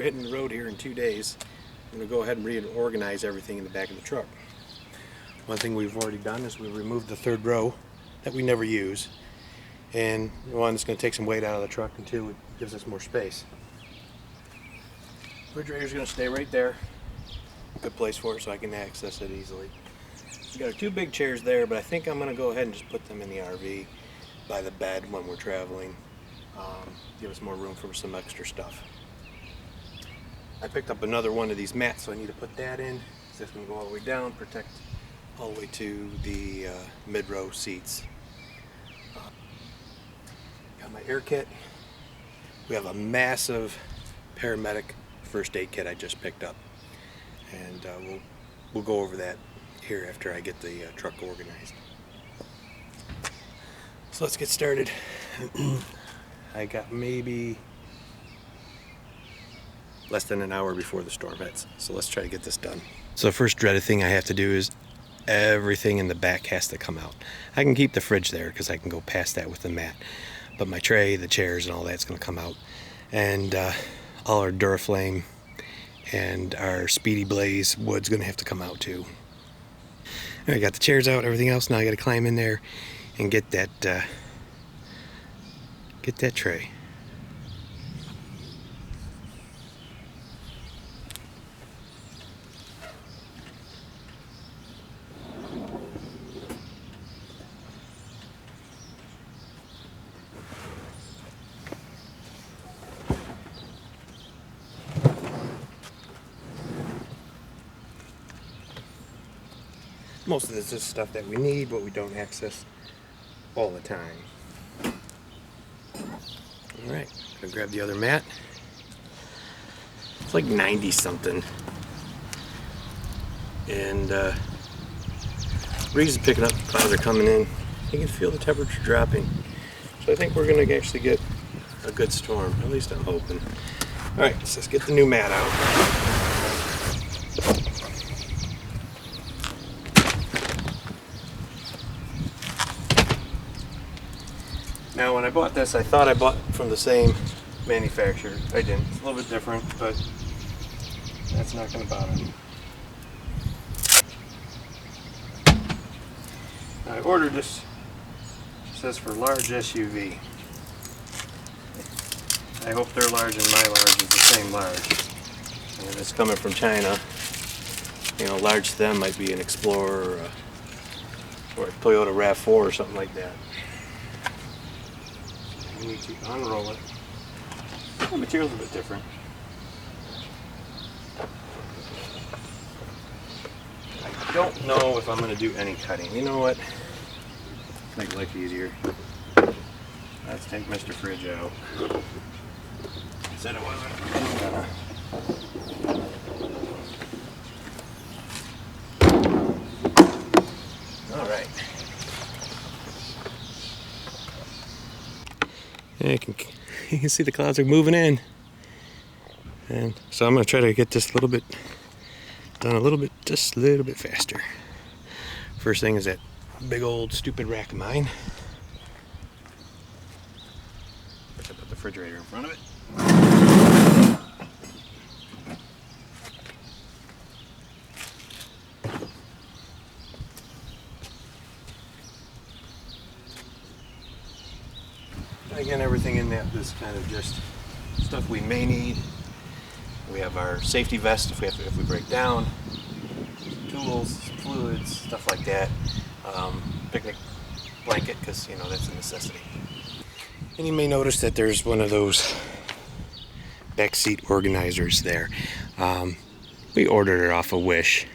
hitting the road here in 2 days. I'm going to go ahead and reorganize everything in the back of the truck. One thing we've already done is we've removed the third row that we never use. And one, it's going to take some weight out of the truck, and two, it gives us more space. Refrigerator's going to stay right there. Good place for it so I can access it easily. We got our 2 big chairs there, but I think I'm going to go ahead and just put them in the RV by the bed when we're traveling. Give us more room for some extra stuff. I picked up another one of these mats, so I need to put that in. So it's going to go all the way down, protect all the way to the mid-row seats. Got my air kit. We have a massive paramedic first aid kit I just picked up, and we'll go over that here after I get the truck organized. So let's get started. I got maybe less than an hour before the storm hits, so let's try to get this done. So the first dreaded thing I have to do is everything in the back has to come out. I can keep the fridge there because I can go past that with the mat, but my tray, the chairs, and all that's going to come out, and all our Duraflame and our Speedy Blaze wood's going to have to come out too. I got the chairs out, everything else. Now I got to climb in there and get that tray. Most of this is stuff that we need, but we don't access all the time. Alright, gonna grab the other mat. It's like 90 something. And breeze is picking up, clouds are coming in. You can feel the temperature dropping. So I think we're gonna actually get a good storm. At least I'm hoping. Alright, so let's get the new mat out. Now when I bought this, I thought I bought from the same manufacturer. I didn't. It's a little bit different, but that's not going to bother me. I ordered this. It says for large SUV. I hope their large and my large is the same large. And it's coming from China. You know, large to them might be an Explorer or a Toyota RAV4 or something like that. I need to unroll it. The material's a bit different. I don't know if I'm going to do any cutting. You know what? Make life easier. Let's take Mr. Fridge out. Said it wasn't. All right. Yeah, you can see the clouds are moving in, and so I'm going to try to get this done just a little bit faster. First thing is that big old stupid rack of mine. I put the refrigerator in front of it. Again, everything in that is kind of just stuff we may need. We have our safety vest if we break down, tools, fluids, stuff like that. Picnic blanket, because you know that's a necessity. And you may notice that there's one of those back seat organizers there. We ordered it off of Wish,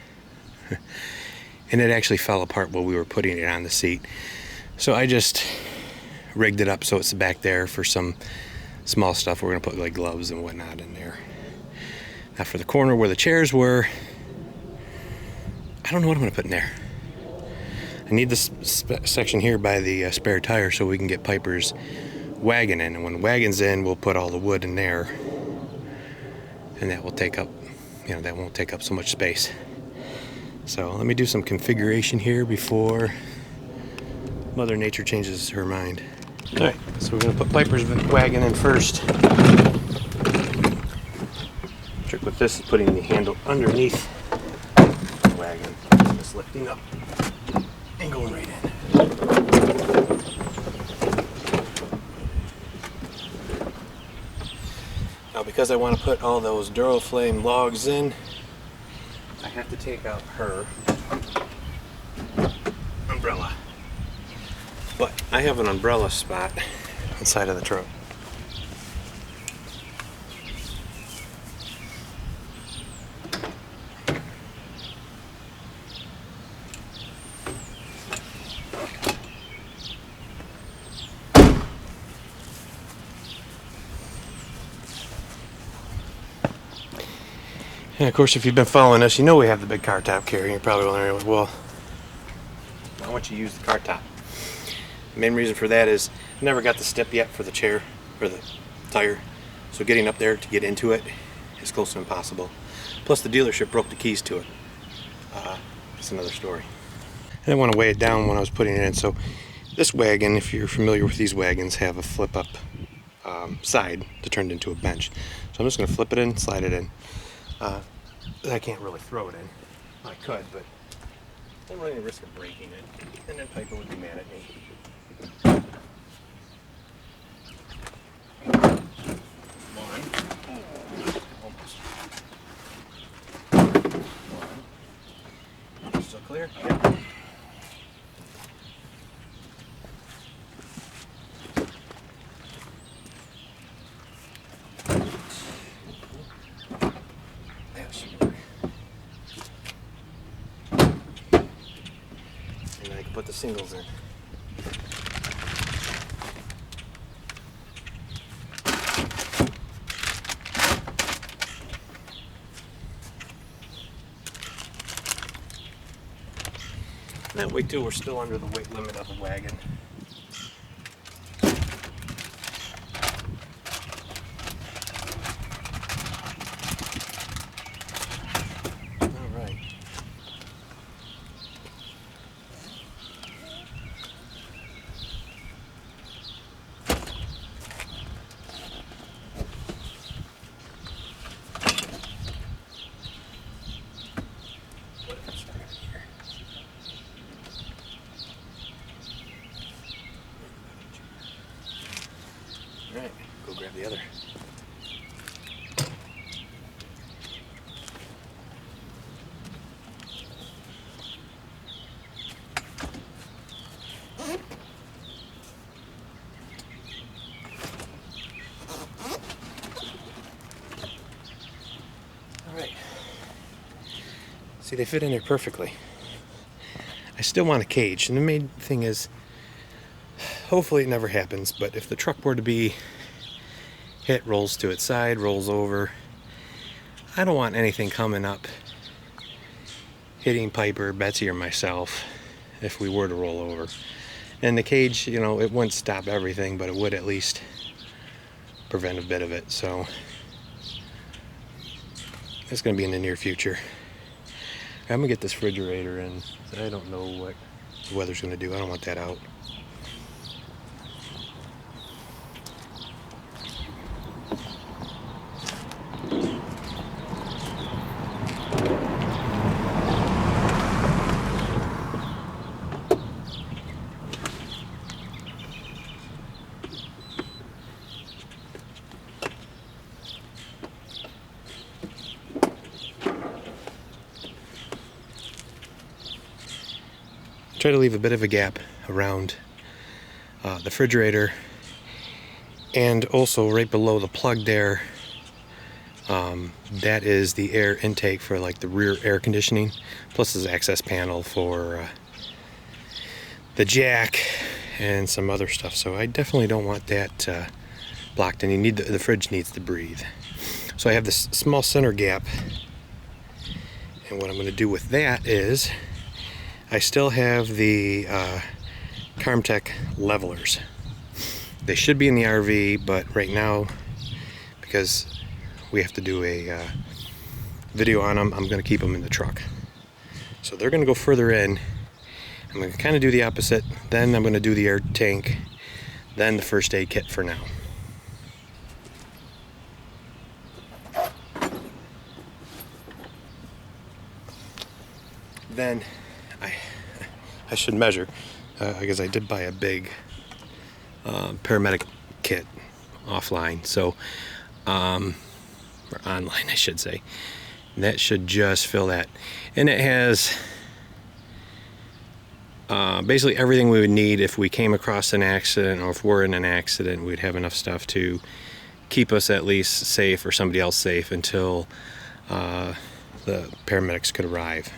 and it actually fell apart while we were putting it on the seat. So I just rigged it up so it's back there for some small stuff. We're going to put like gloves and whatnot in there. Now for the corner where the chairs were, I don't know what I'm going to put in there. I need this section here by the spare tire so we can get Piper's wagon in. And when the wagon's in, we'll put all the wood in there. And that will take up, that won't take up so much space. So let me do some configuration here before Mother Nature changes her mind. Alright, so we're going to put Piper's wagon in first. trick with this is putting the handle underneath the wagon, just lifting up and going right in. Now, because I want to put all those Duraflame logs in, I have to take out her umbrella. But I have an umbrella spot inside of the truck. And of course, if you've been following us, you know we have the big car top carrier. You're probably wondering, well, why don't you use the car top? The main reason for that is I never got the step yet for the chair or the tire, so getting up there to get into it is close to impossible. Plus, the dealership broke the keys to it. That's another story. I didn't want to weigh it down when I was putting it in, so this wagon, if you're familiar with these wagons, have a flip-up side to turn it into a bench. So I'm just going to flip it in, slide it in. I can't really throw it in. I could, but I'm running the risk of breaking it, and then Piper would be mad at me. One. Almost. One. Still clear? Yep. Put the singles in. That way too, we're still under the weight limit of the wagon. Alright, go grab the other. Alright. See, they fit in there perfectly. I still want a cage, and the main thing is, hopefully it never happens, but if the truck were to be hit, rolls to its side, rolls over, I don't want anything coming up hitting Piper, Betsy, or myself if we were to roll over. And the cage, you know, it wouldn't stop everything, but it would at least prevent a bit of it. So it's going to be in the near future. I'm going to get this refrigerator in. I don't know what the weather's going to do. I don't want that out. Try to leave a bit of a gap around the refrigerator, and also right below the plug there, that is the air intake for like the rear air conditioning, plus this access panel for the jack and some other stuff. So I definitely don't want that blocked, and you need the fridge needs to breathe. So I have this small center gap, and what I'm going to do with that is I still have the Carmtech levelers. They should be in the RV, but right now, because we have to do a video on them, I'm going to keep them in the truck. So they're going to go further in. I'm going to kind of do the opposite. Then I'm going to do the air tank, then the first aid kit for now. then I should measure, because I did buy a big paramedic kit offline, so or online I should say. And that should just fill that, and it has basically everything we would need if we came across an accident, or if we're in an accident. We'd have enough stuff to keep us at least safe, or somebody else safe, until the paramedics could arrive.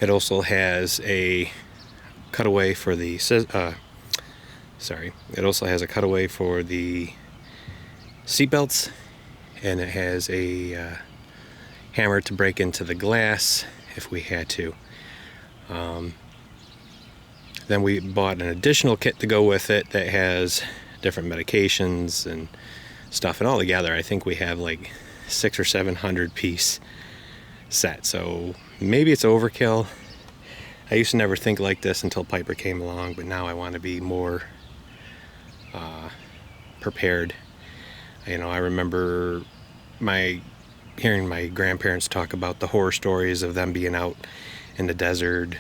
It also has a cutaway for the it also has a cutaway for the seat belts, and it has a hammer to break into the glass if we had to. Then we bought an additional kit to go with it that has different medications and stuff, and all together I think we have like 600 or 700 piece set. So maybe it's overkill. I used to never think like this until Piper came along, but now I want to be more prepared. You know, I remember hearing my grandparents talk about the horror stories of them being out in the desert,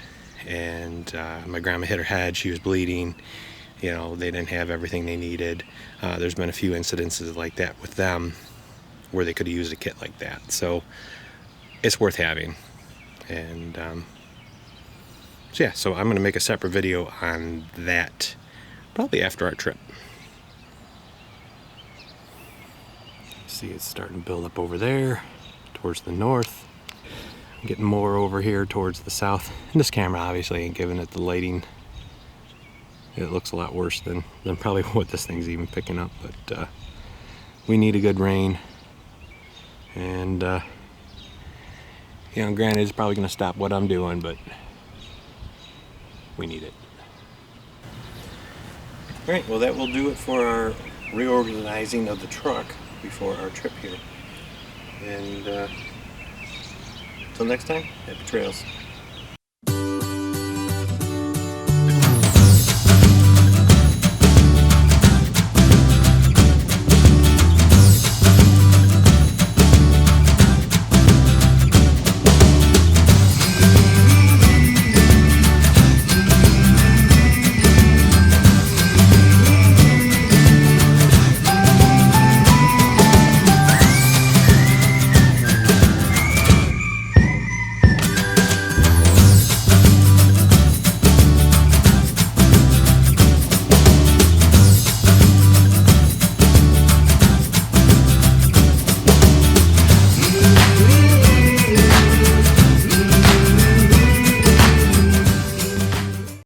and my grandma hit her head, she was bleeding, you know, they didn't have everything they needed. There's been a few incidences like that with them where they could have used a kit like that, so it's worth having. And so yeah, so I'm going to make a separate video on that probably after our trip. See, it's starting to build up over there towards the north. I'm getting more over here towards the south. And this camera obviously ain't giving it the lighting. It looks a lot worse than probably what this thing's even picking up. But we need a good rain. And you know, granted, it's probably going to stop what I'm doing, but we need it. Alright, well that will do it for our reorganizing of the truck before our trip here. And until next time, happy trails.